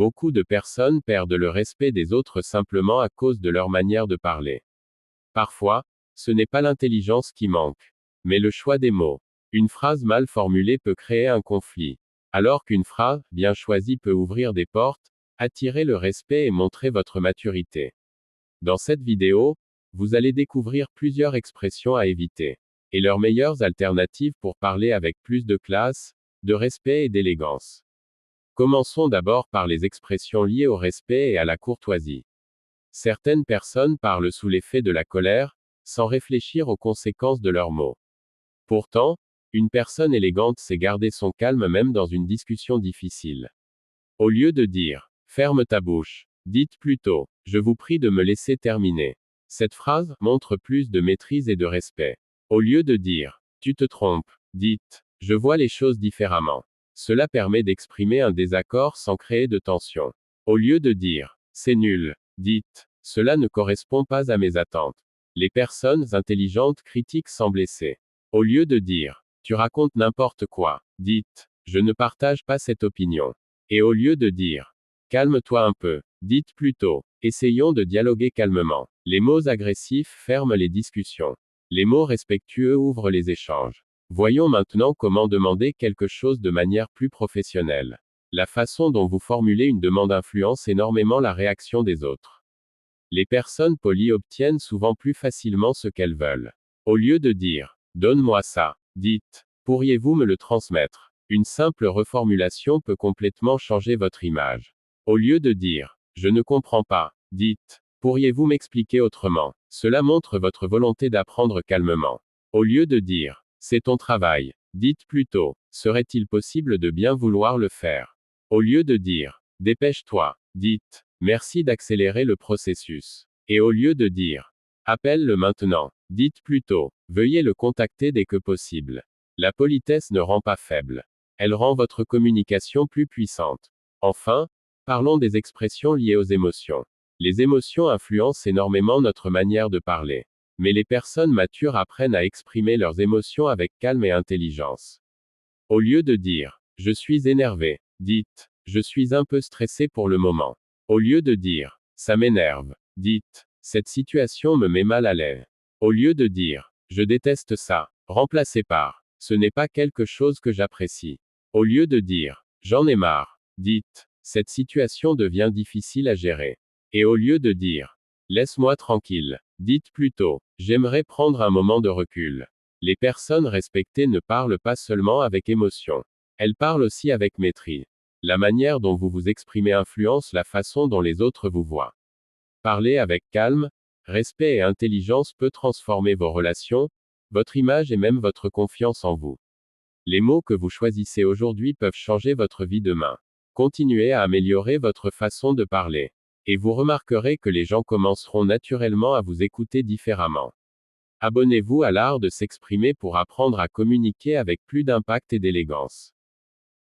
Beaucoup de personnes perdent le respect des autres simplement à cause de leur manière de parler. Parfois, ce n'est pas l'intelligence qui manque, mais le choix des mots. Une phrase mal formulée peut créer un conflit, alors qu'une phrase bien choisie peut ouvrir des portes, attirer le respect et montrer votre maturité. Dans cette vidéo, vous allez découvrir plusieurs expressions à éviter, et leurs meilleures alternatives pour parler avec plus de classe, de respect et d'élégance. Commençons d'abord par les expressions liées au respect et à la courtoisie. Certaines personnes parlent sous l'effet de la colère, sans réfléchir aux conséquences de leurs mots. Pourtant, une personne élégante sait garder son calme même dans une discussion difficile. Au lieu de dire « ferme ta bouche », dites plutôt « je vous prie de me laisser terminer ». Cette phrase montre plus de maîtrise et de respect. Au lieu de dire « tu te trompes », dites « je vois les choses différemment ». Cela permet d'exprimer un désaccord sans créer de tension. Au lieu de dire « c'est nul », dites « cela ne correspond pas à mes attentes ». Les personnes intelligentes critiquent sans blesser. Au lieu de dire « tu racontes n'importe quoi », dites « je ne partage pas cette opinion ». Et au lieu de dire « calme-toi un peu », dites plutôt « essayons de dialoguer calmement ». Les mots agressifs ferment les discussions. Les mots respectueux ouvrent les échanges. Voyons maintenant comment demander quelque chose de manière plus professionnelle. La façon dont vous formulez une demande influence énormément la réaction des autres. Les personnes polies obtiennent souvent plus facilement ce qu'elles veulent. Au lieu de dire « donne-moi ça », dites « pourriez-vous me le transmettre ». Une simple reformulation peut complètement changer votre image. Au lieu de dire « je ne comprends pas », dites « pourriez-vous m'expliquer autrement ». Cela montre votre volonté d'apprendre calmement. Au lieu de dire « c'est ton travail », dites plutôt « serait-il possible de bien vouloir le faire ». Au lieu de dire « dépêche-toi », dites « merci d'accélérer le processus ». Et au lieu de dire « appelle-le maintenant », dites plutôt « veuillez le contacter dès que possible ». La politesse ne rend pas faible. Elle rend votre communication plus puissante. Enfin, parlons des expressions liées aux émotions. Les émotions influencent énormément notre manière de parler. Mais les personnes matures apprennent à exprimer leurs émotions avec calme et intelligence. Au lieu de dire « je suis énervé », dites « je suis un peu stressé pour le moment ». Au lieu de dire « ça m'énerve », dites « cette situation me met mal à l'aise ». Au lieu de dire « je déteste ça », remplacez par « ce n'est pas quelque chose que j'apprécie ». Au lieu de dire « j'en ai marre », dites « cette situation devient difficile à gérer ». Et au lieu de dire « laisse-moi tranquille », dites plutôt « j'aimerais prendre un moment de recul ». Les personnes respectées ne parlent pas seulement avec émotion. Elles parlent aussi avec maîtrise. La manière dont vous vous exprimez influence la façon dont les autres vous voient. Parler avec calme, respect et intelligence peut transformer vos relations, votre image et même votre confiance en vous. Les mots que vous choisissez aujourd'hui peuvent changer votre vie demain. Continuez à améliorer votre façon de parler. Et vous remarquerez que les gens commenceront naturellement à vous écouter différemment. Abonnez-vous à l'art de s'exprimer pour apprendre à communiquer avec plus d'impact et d'élégance.